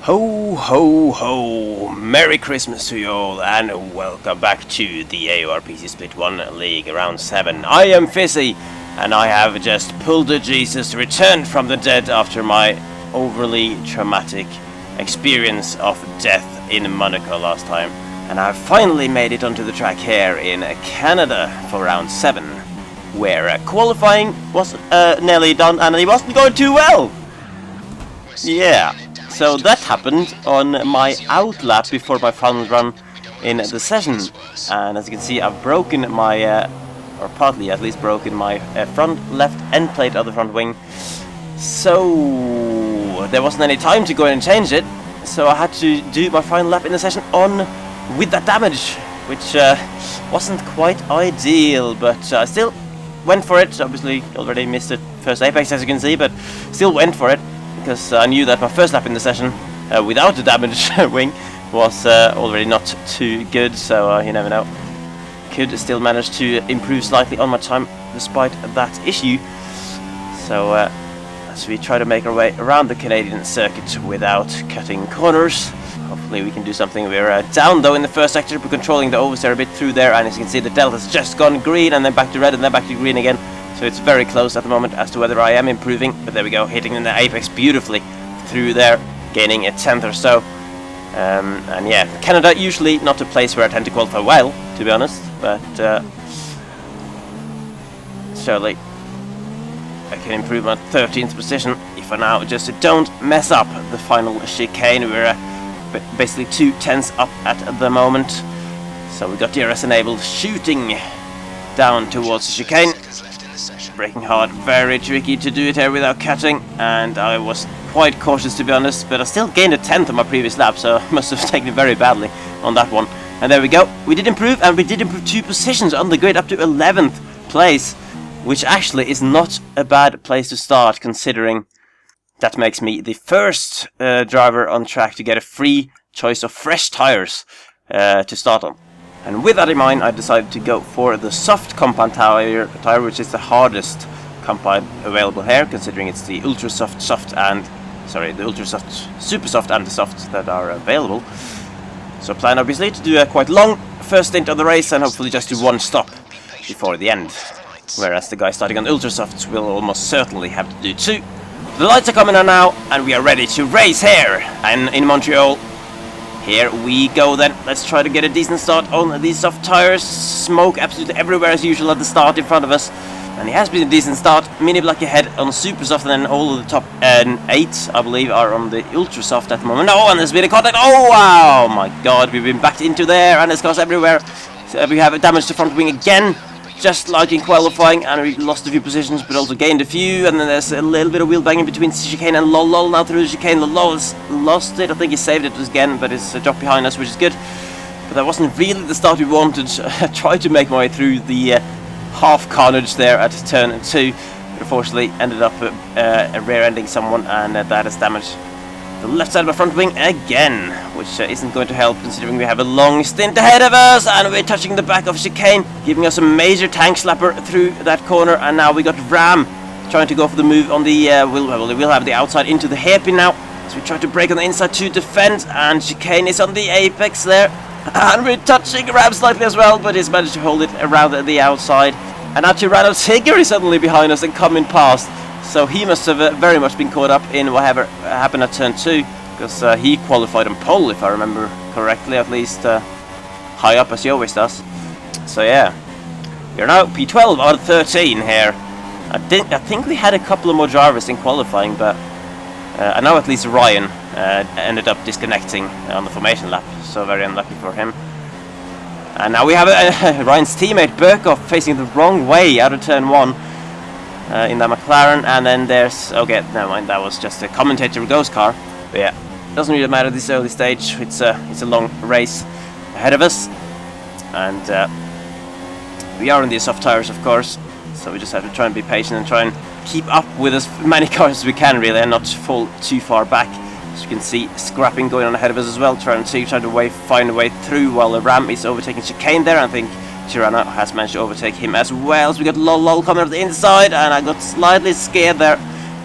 Ho ho ho! Merry Christmas to you all and welcome back to the AOR PC Split 1 League Round 7. I am Fizzy and I have just pulled a Jesus, returned from the dead after my overly traumatic experience of death in Monaco last time. And I've finally made it onto the track here in Canada for Round 7, where qualifying was nearly done and it wasn't going too well. Yeah. So that happened on my out lap before my final run in the session, and as you can see I've broken my, or partly at least broken my front left end plate of the front wing, so there wasn't any time to go in and change it, so I had to do my final lap in the session on with that damage, which wasn't quite ideal, but I still went for it. Obviously already missed it first apex as you can see, but still went for it. Because I knew that my first lap in the session without the damaged wing was already not too good, so you never know. Could still manage to improve slightly on my time despite that issue. So as we try to make our way around the Canadian circuit without cutting corners, hopefully we can do something. We're down though in the first sector, we're controlling the oversteer a bit through there, and as you can see the delta's just gone green and then back to red and then back to green again. So it's very close at the moment as to whether I am improving, but there we go, hitting in the apex beautifully through there, gaining a 10th or so. And yeah, Canada usually not a place where I tend to qualify well, to be honest, but surely I can improve my 13th position if I now just don't mess up the final chicane. We're basically 2 tenths up at the moment, so we got DRS enabled, shooting down towards the chicane. Braking hard, very tricky to do it here without catching, and I was quite cautious to be honest, but I still gained a 10th on my previous lap, so I must have taken it very badly on that one. And there we go, we did improve, and we did improve 2 positions on the grid up to 11th place, which actually is not a bad place to start, considering that makes me the first driver on track to get a free choice of fresh tires to start on. And with that in mind, I decided to go for the soft compound tire, which is the hardest compound available here, considering it's the ultra soft, the ultra soft, super soft, and the soft that are available. So plan obviously to do a quite long first stint of the race and hopefully just do 1 stop before the end. Whereas the guy starting on ultra soft will almost certainly have to do 2. The lights are coming on now, and we are ready to race here and in Montreal. Here we go then, let's try to get a decent start on these soft tires. Smoke absolutely everywhere as usual at the start in front of us. And it has been a decent start. Mini black ahead on super soft, and then all of the top 8, I believe, are on the ultra soft at the moment. Oh, and there's been a contact. Oh, wow, my god, we've been backed into there, and there's cars everywhere. So we have a damage to front wing again, just like in qualifying, and we lost a few positions, but also gained a few. And then there's a little bit of wheel banging between chicane and Lol now through the chicane. Lol has lost it. I think he saved it again, but it's dropped behind us, which is good. But that wasn't really the start we wanted. I tried to make my way through the half carnage there at turn 2, but unfortunately ended up rear-ending someone, and that has damaged the left side of my front wing again, which isn't going to help considering we have a long stint ahead of us, and we're touching the back of chicane, giving us a major tank slapper through that corner. And now we got Ram trying to go for the move on the we'll have the outside into the hairpin now, so we try to brake on the inside to defend, and chicane is on the apex there, and we're touching Ram slightly as well, but he's managed to hold it around the outside. And actually Renault is suddenly behind us and coming past. So he must have very much been caught up in whatever happened at turn 2, because he qualified on pole, if I remember correctly, at least high up as he always does. So yeah, we're now P12 out of 13 here. I think we had a couple of more drivers in qualifying, but I know at least Ryan ended up disconnecting on the formation lap, so very unlucky for him. And now we have Ryan's teammate Burkhoff facing the wrong way out of turn 1. In that McLaren, and then there's, okay, never mind, that was just a commentator ghost car. But yeah, doesn't really matter at this early stage. It's a long race ahead of us, and we are on the soft tires, of course, so we just have to try and be patient and try and keep up with as many cars as we can, really, and not fall too far back. As you can see, scrapping going on ahead of us as well, trying to find a way through while the Ram is overtaking chicane there. I think Tirana has managed to overtake him as well. So we got Lol coming out the inside, and I got slightly scared there.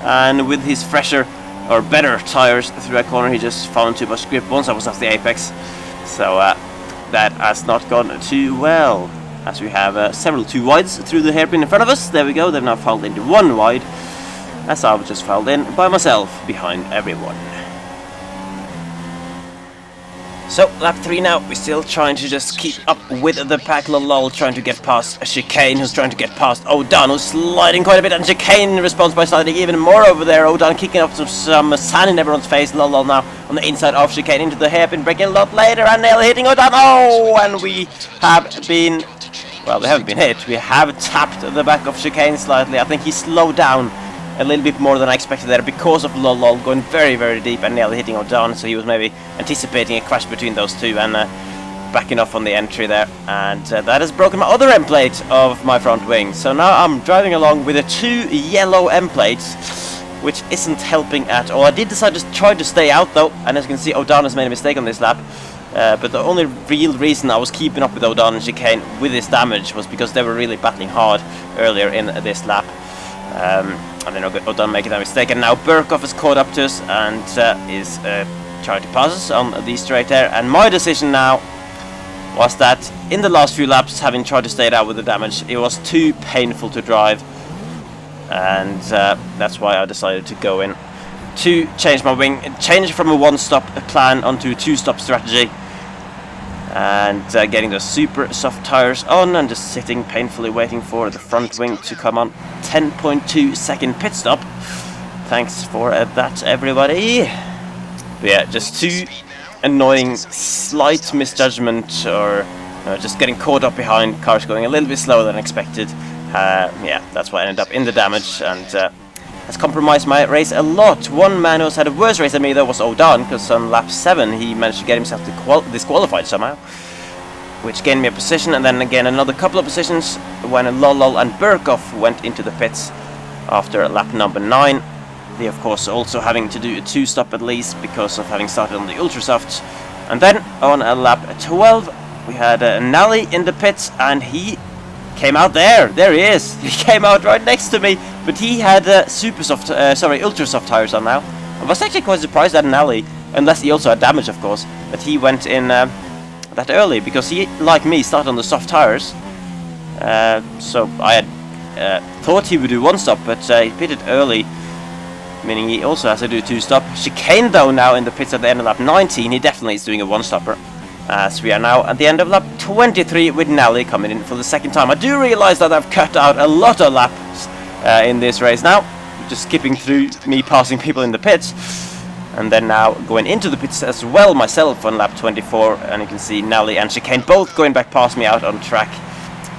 And with his fresher or better tires through that corner. He just found too much grip once I was off the apex. So that has not gone too well, as we have several 2 wides through the hairpin in front of us. There we go, they've now fouled into 1 wide, as I was just fouled in by myself behind everyone. So, lap 3 now, we're still trying to just keep up with the pack. Lol, trying to get past Chicane, who's trying to get past O'Don, who's sliding quite a bit, and Chicane responds by sliding even more over there. O'Don kicking up some sand in everyone's face. Lol now on the inside of Chicane into the hairpin, breaking a lot later, and nearly hitting O'Don. Oh, and we have been, well, we haven't been hit, we have tapped the back of Chicane slightly. I think he slowed down a little bit more than I expected there because of Lol going very, very deep and nearly hitting O'Don, so he was maybe anticipating a crash between those two and backing off on the entry there, and that has broken my other end plate of my front wing. So now I'm driving along with 2 yellow end plates, which isn't helping at all. I did decide to try to stay out though, and as you can see, O'Don has made a mistake on this lap. But the only real reason I was keeping up with O'Don and Chicane with this damage was because they were really battling hard earlier in this lap. And then O'Don making that mistake, and now Burkhoff has caught up to us and is trying to pass us on the straight there. And my decision now was that in the last few laps, having tried to stay it out with the damage, it was too painful to drive, and that's why I decided to go in to change my wing, change from a 1-stop plan onto a 2-stop strategy, and getting the super soft tires on and just sitting painfully waiting for the front wing to come on. 10.2 second pit stop. Thanks for that, everybody. But yeah, just 2 annoying slight misjudgment, or just getting caught up behind cars going a little bit slower than expected. Yeah, that's why I ended up in the damage, and has compromised my race a lot. One man who's had a worse race than me though was O'Don, because on lap 7 he managed to get himself disqualified somehow, which gained me a position, and then again another couple of positions when Lol and Burkhoff went into the pits after lap number 9. They of course also having to do a 2-stop at least because of having started on the Ultrasoft. And then on lap 12 we had Nally in the pits, and he came out there. There he is. He came out right next to me, but he had Ultrasoft tires on now. I was actually quite surprised at Nally, unless he also had damage of course, that he went in that early, because he, like me, started on the soft tires. So I had thought he would do 1-stop, but he pitted early, meaning he also has to do a 2-stop. Chicane though now in the pits at the end of lap 19, he definitely is doing a 1-stopper. As we are now at the end of lap 23 with Nally coming in for the 2nd time. I do realise that I've cut out a lot of laps in this race now, just skipping through me passing people in the pits, and then now going into the pits as well myself on lap 24, and you can see Nally and Chicane both going back past me out on track.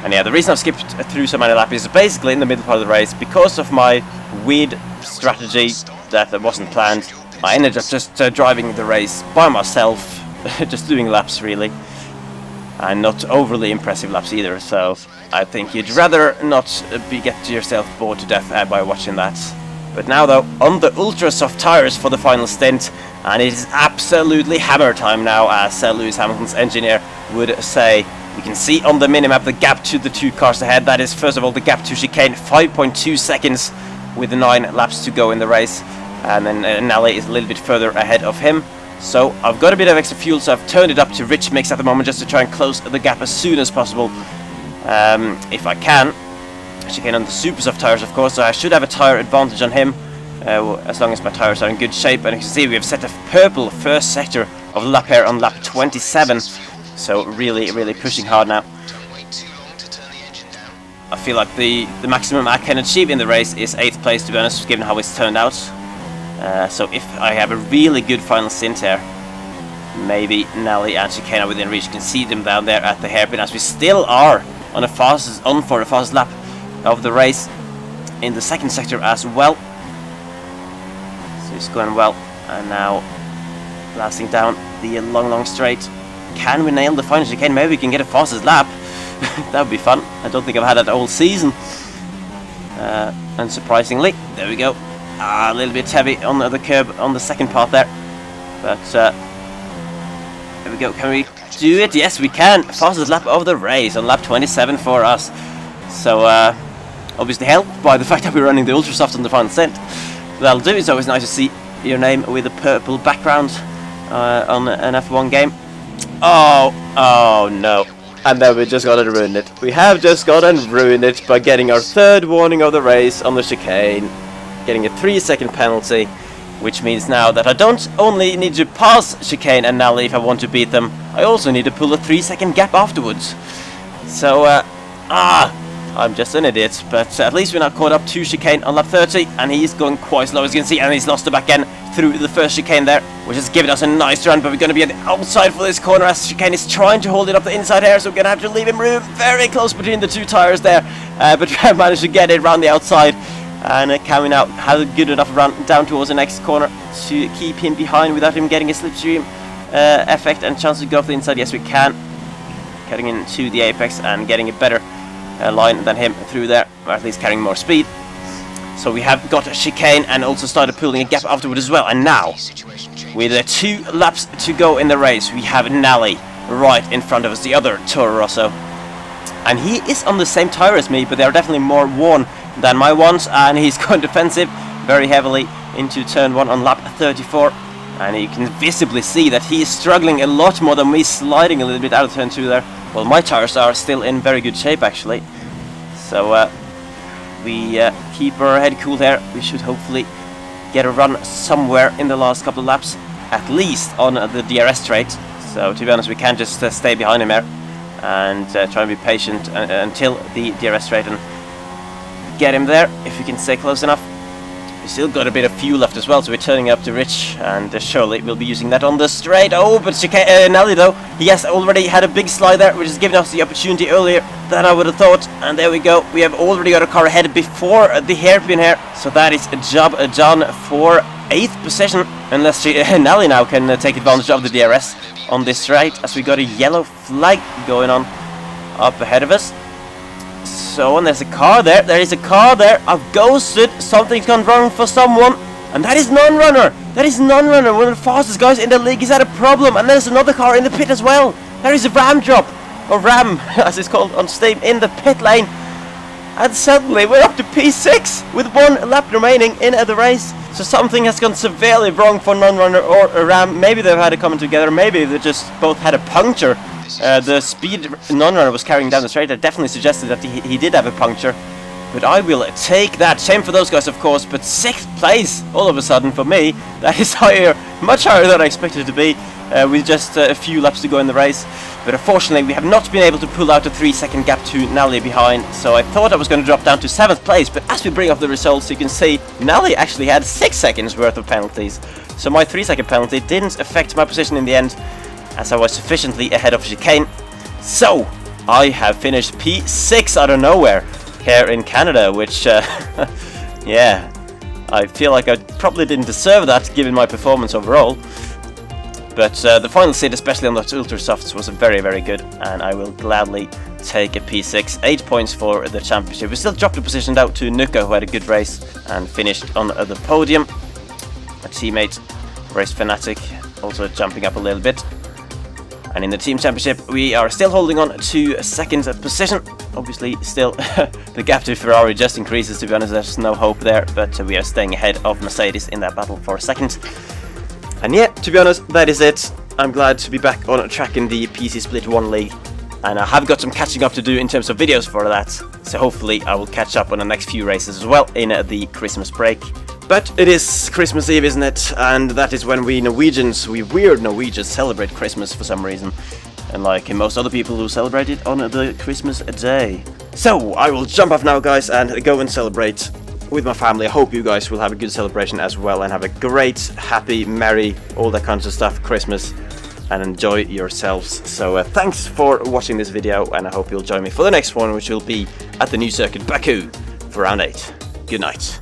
And yeah, the reason I've skipped through so many laps is basically in the middle part of the race, because of my weird strategy that wasn't planned. I ended up just driving the race by myself, just doing laps really, and not overly impressive laps either, so I think you'd rather not get yourself bored to death by watching that. But now though, on the ultra soft tires for the final stint, and it is absolutely hammer time now, as Lewis Hamilton's engineer would say. We can see on the minimap the gap to the 2 cars ahead. That is first of all the gap to Chicane, 5.2 seconds with 9 laps to go in the race, and then Nally is a little bit further ahead of him. So I've got a bit of extra fuel, so I've turned it up to rich mix at the moment just to try and close the gap as soon as possible, if I can. Chicane on the super soft tires of course, so I should have a tire advantage on him as long as my tires are in good shape. And you can see we have set a purple first sector of the lap here on lap 27, so really pushing hard now. I feel like the maximum I can achieve in the race is 8th place, to be honest, given how it's turned out. So if I have a really good final stint here, maybe Nally and Chicane are within reach. You can see them down there at the hairpin, as we still are on for the fastest lap of the race in the 2nd sector as well. So it's going well, and now blasting down the long straight. Can we nail the final chicane? Maybe we can get a fastest lap. That would be fun. I don't think I've had that all season. Unsurprisingly, there we go. A little bit heavy on the curb on the 2nd part there, but there we go. Can we do it? Yes, we can. Fastest lap of the race on lap 27 for us. So obviously helped by the fact that we're running the Ultrasoft on the final stint. That'll do. It's always nice to see your name with a purple background on an F1 game. Oh no. And then we just got to ruin it. We have just got to ruin it by getting our third warning of the race on the chicane. Getting a 3-second penalty. Which means now that I don't only need to pass chicane and Nally if I want to beat them. I also need to pull a 3-second gap afterwards. So, I'm just an idiot. But at least we're not caught up to chicane on lap 30. And he's going quite slow as you can see. And he's lost the back end through the first chicane there, which has given us a nice run, but we're going to be on the outside for this corner as chicane is trying to hold it up the inside here, so we're going to have to leave him room very close between the two tires there, but managed to get it around the outside, and can we now have a good enough run down towards the next corner to keep him behind without him getting a slipstream effect and chance to go off the inside? Yes, we can, getting into the apex and getting a better line than him through there, or at least carrying more speed. So we have got a chicane and also started pulling a gap afterward as well. And now, with 2 laps to go in the race, we have Nally right in front of us, the other Toro Rosso. And he is on the same tire as me, but they are definitely more worn than my ones. And he's going defensive very heavily into turn 1 on lap 34. And you can visibly see that he is struggling a lot more than me, sliding a little bit out of turn 2 there. Well, my tires are still in very good shape actually. So, we keep our head cool there. We should hopefully get a run somewhere in the last couple of laps, at least on the DRS straight. So to be honest, we can't just stay behind him here and try and be patient until the DRS straight and get him there if we can stay close enough. We still got a bit of fuel left as well, so we're turning up to Rich, and surely we'll be using that on the straight. Oh, but Nally though, he has already had a big slide there, which is giving us the opportunity earlier than I would have thought. And there we go, we have already got a car ahead before the hairpin here, so that is a job done for 8th position, unless Nally now can take advantage of the DRS on this straight, as we got a yellow flag going on up ahead of us. So, and there's a car there, is a car there, I've ghosted, something's gone wrong for someone, and that is non-runner, one of the fastest guys in the league. He's had a problem, and there's another car in the pit as well. There is a ram drop, or ram as it's called on Steam, in the pit lane, and suddenly we're up to P6 with 1 lap remaining in the race. So something has gone severely wrong for non-runner or a ram. Maybe they've had it coming together, maybe they just both had a puncture. The speed non-runner was carrying down the straight. That definitely suggested that he did have a puncture. But I will take that. Shame for those guys, of course. But 6th place, all of a sudden, for me, that is higher, much higher than I expected it to be, with just a few laps to go in the race. But unfortunately, we have not been able to pull out a 3-second gap to Nally behind. So I thought I was going to drop down to 7th place. But as we bring up the results, you can see Nally actually had 6 seconds worth of penalties. So my 3-second penalty didn't affect my position in the end, as I was sufficiently ahead of chicane. So, I have finished P6 out of nowhere here in Canada, which, yeah, I feel like I probably didn't deserve that given my performance overall. But the final seat, especially on those Ultra Softs, was very, very good, and I will gladly take a P6. 8 points for the championship. We still dropped a position out to Nuka, who had a good race and finished on the podium. My teammate, Race Fanatic, also jumping up a little bit. And in the team championship, we are still holding on to 2nd position. Obviously, still the gap to Ferrari just increases, to be honest. There's no hope there, but we are staying ahead of Mercedes in that battle for 2nd. And yeah, to be honest, that is it. I'm glad to be back on track in the PC Split 1 League. And I have got some catching up to do in terms of videos for that. So hopefully I will catch up on the next few races as well in the Christmas break. But it is Christmas Eve, isn't it? And that is when we weird Norwegians celebrate Christmas for some reason. Unlike most other people who celebrate it on the Christmas day. So, I will jump off now, guys, and go and celebrate with my family. I hope you guys will have a good celebration as well and have a great, happy, merry, all that kinds of stuff Christmas. And enjoy yourselves. So, thanks for watching this video, and I hope you'll join me for the next one, which will be at the new circuit Baku for round 8. Good night.